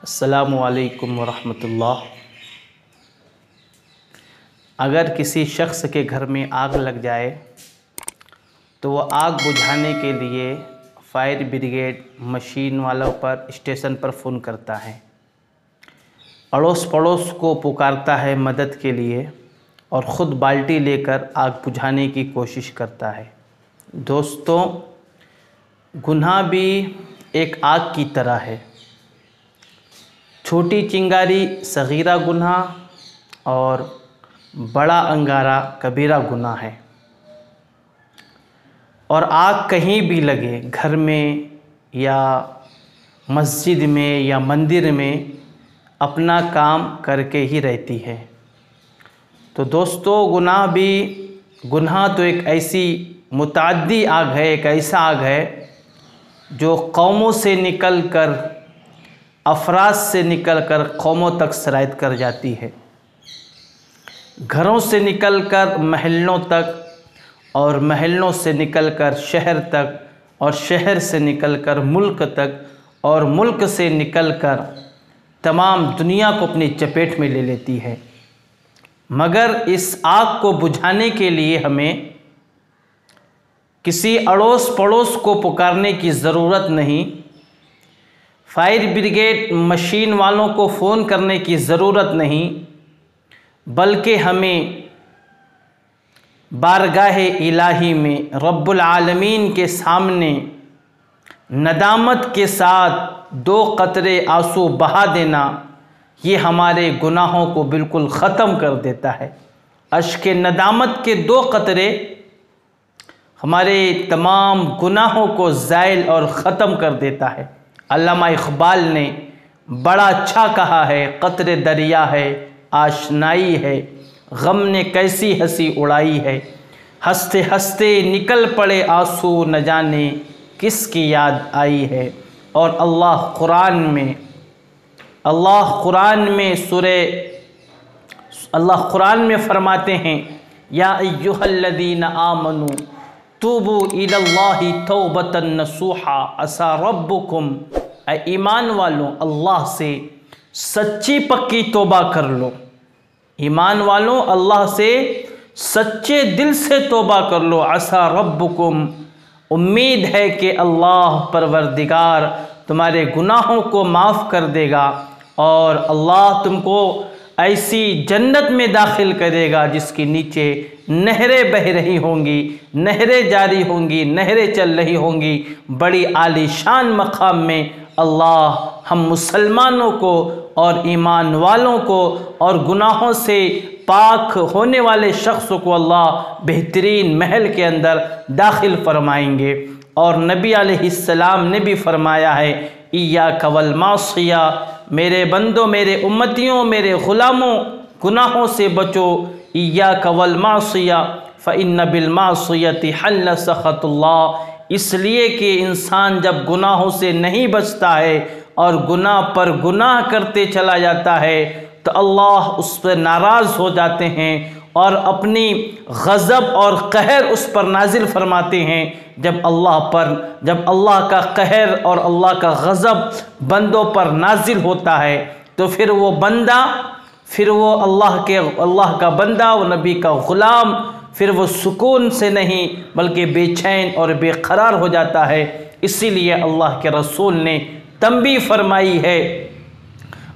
अस्सलामु अलैकुम वरहमतुल्लाह। अगर किसी शख्स के घर में आग लग जाए तो वह आग बुझाने के लिए फायर ब्रिगेड मशीन वालों पर स्टेशन पर फ़ोन करता है, अड़ोस पड़ोस को पुकारता है मदद के लिए और ख़ुद बाल्टी लेकर आग बुझाने की कोशिश करता है। दोस्तों, गुनाह भी एक आग की तरह है। छोटी चिंगारी सगीरा गुनाह और बड़ा अंगारा कबीरा गुनाह है। और आग कहीं भी लगे, घर में या मस्जिद में या मंदिर में, अपना काम करके ही रहती है। तो दोस्तों, गुनाह तो एक ऐसी मुताद्दी आग है, एक ऐसा आग है जो कौमों से निकल कर, अफराद से निकल कर कौमों तक सरायत कर जाती है। घरों से निकल कर महलों तक, और महलों से निकल कर शहर तक, और शहर से निकल कर मुल्क तक, और मुल्क से निकल कर तमाम दुनिया को अपनी चपेट में ले लेती है। मगर इस आग को बुझाने के लिए हमें किसी अड़ोस पड़ोस को पुकारने की ज़रूरत नहीं, फायर ब्रिगेड मशीन वालों को फ़ोन करने की ज़रूरत नहीं, बल्कि हमें बारगाह इलाही में रब्बुल आलमीन के सामने नदामत के साथ 2 कतरे आंसू बहा देना, ये हमारे गुनाहों को बिल्कुल ख़त्म कर देता है। अश्क नदामत के 2 कतरे हमारे तमाम गुनाहों को ज़ाइल और ख़त्म कर देता है। अल्लामा इक़बाल ने बड़ा अच्छा कहा है, क़त्रे दरिया है, आशनाई है, गम ने कैसी हंसी उड़ाई है, हंसते हंसते निकल पड़े आंसू, न जाने किसकी याद आई है। और अल्लाह कुरान में फरमाते हैं, या अय्युहल्लज़ीना आमनू तूबू इलल्लाहि तौबतन नसूहा असा रब्बुकुम, ऐ ईमान वालों, अल्लाह से सच्ची पक्की तौबा कर लो। ईमान वालों, अल्लाह से सच्चे दिल से तौबा कर लो। असा रब्बुकुम, उम्मीद है कि अल्लाह परवरदिगार तुम्हारे गुनाहों को माफ़ कर देगा और अल्लाह तुमको ऐसी जन्नत में दाखिल करेगा जिसके नीचे नहरें बह रही होंगी, नहरें जारी होंगी, नहरें चल रही होंगी। बड़ी आलीशान मकाम में अल्लाह हम मुसलमानों को और ईमान वालों को और गुनाहों से पाक होने वाले शख्स को अल्लाह बेहतरीन महल के अंदर दाखिल फरमाएंगे। और नबी अलैहिस्सलाम ने भी फरमाया है, इय्याका वल मासिया, मेरे बंदों, मेरे उम्मतियों, मेरे ग़ुलामों, गुनाहों से बचो। इय्याका वल मासिया फ़इन्न बिल मासियति हल्ल सख़तुल्लाह, इसलिए कि इंसान जब गुनाहों से नहीं बचता है और गुनाह पर गुनाह करते चला जाता है तो अल्लाह उस पर नाराज़ हो जाते हैं और अपनी गज़ब और कहर उस पर नाजिल फरमाते हैं। जब अल्लाह का कहर और अल्लाह का गज़ब बंदों पर नाजिल होता है तो फिर वो अल्लाह का बंदा, वो नबी का ग़ुलाम, फिर वो सुकून से नहीं बल्कि बेचैन और बेकरार हो जाता है। इसीलिए अल्लाह के रसूल ने तंबीह फरमाई है,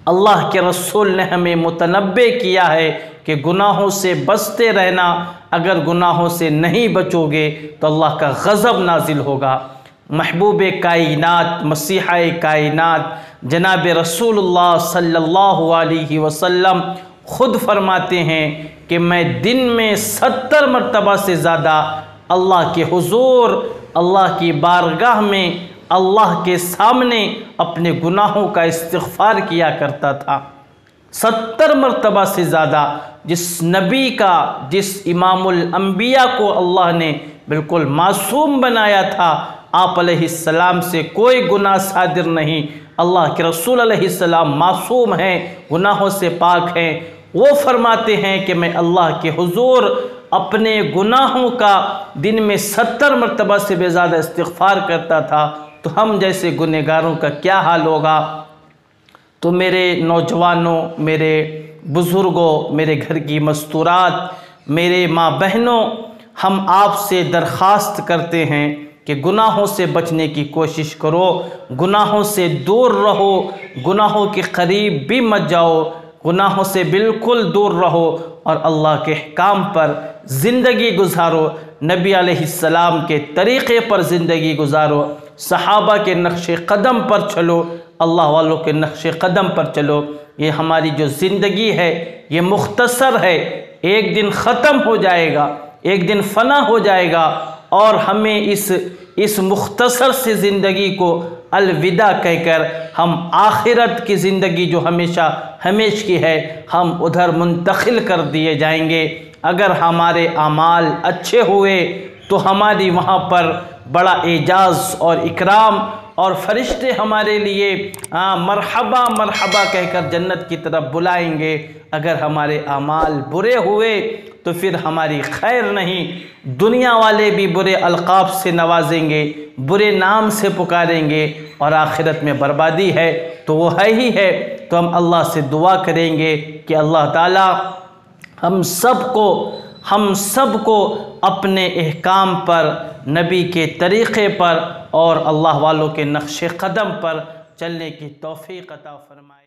अल्लाह के रसूल ने हमें मुतनब्बे किया है कि गुनाहों से बचते रहना। अगर गुनाहों से नहीं बचोगे तो अल्लाह का गज़ब नाजिल होगा। महबूब कायनात, मसीहा कायनात जनाब रसूलुल्लाह सल्लल्लाहु अलैहि वसल्लम ख़ुद फरमाते हैं कि मैं दिन में 70 मरतबा से ज़्यादा अल्लाह के हुज़ूर, अल्लाह की बारगाह में, अल्लाह के सामने अपने गुनाहों का इस्तिग़फ़ार किया करता था। 70 मरतबा से ज़्यादा। जिस नबी का, जिस इमामुल अंबिया को अल्लाह ने बिल्कुल मासूम बनाया था, आप अलैहिस्सलाम से कोई गुनाह सादिर नहीं। अल्लाह के रसूल अलैहिस्सलाम मासूम हैं, गुनाहों से पाक हैं। वो फरमाते हैं कि मैं अल्लाह के हुज़ूर अपने गुनाहों का दिन में 70 मरतबा से भी ज़्यादा इस्तिग़फ़ार करता था। तो हम जैसे गुनहगारों का क्या हाल होगा। तो मेरे नौजवानों, मेरे बुज़ुर्गों, मेरे घर की मस्तूरात, मेरे माँ बहनों, हम आपसे दरख्वास्त करते हैं कि गुनाहों से बचने की कोशिश करो, गुनाहों से दूर रहो, गुनाहों के करीब भी मत जाओ, गुनाहों से बिल्कुल दूर रहो और अल्लाह के अहकाम पर ज़िंदगी गुजारो, नबी अलैहिस्सलाम के तरीक़े पर ज़िंदगी गुजारो, सहाबा के नक्शे कदम पर चलो, अल्लाह वालों के नक्शे कदम पर चलो। ये हमारी जो ज़िंदगी है ये मुख्तसर है, एक दिन ख़त्म हो जाएगा, एक दिन फ़ना हो जाएगा और हमें इस मुख्तसर से ज़िंदगी को अलविदा कहकर हम आखिरत की ज़िंदगी जो हमेशा हमेश की है, हम उधर मुंतकिल कर दिए जाएंगे। अगर हमारे अमाल अच्छे हुए तो हमारी वहाँ पर बड़ा एजाज़ और इकराम और फरिश्ते हमारे लिए मरहबा मरहबा कहकर जन्नत की तरफ बुलाएंगे। अगर हमारे अमाल बुरे हुए तो फिर हमारी खैर नहीं, दुनिया वाले भी बुरे अलक़ाब से नवाजेंगे, बुरे नाम से पुकारेंगे और आखिरत में बर्बादी है तो वो है ही है। तो हम अल्लाह से दुआ करेंगे कि अल्लाह ताला हम सबको अपने अहकाम पर, नबी के तरीक़े पर और अल्लाह वालों के नक्शे कदम पर चलने की तौफ़ीक़ अता फ़रमाए।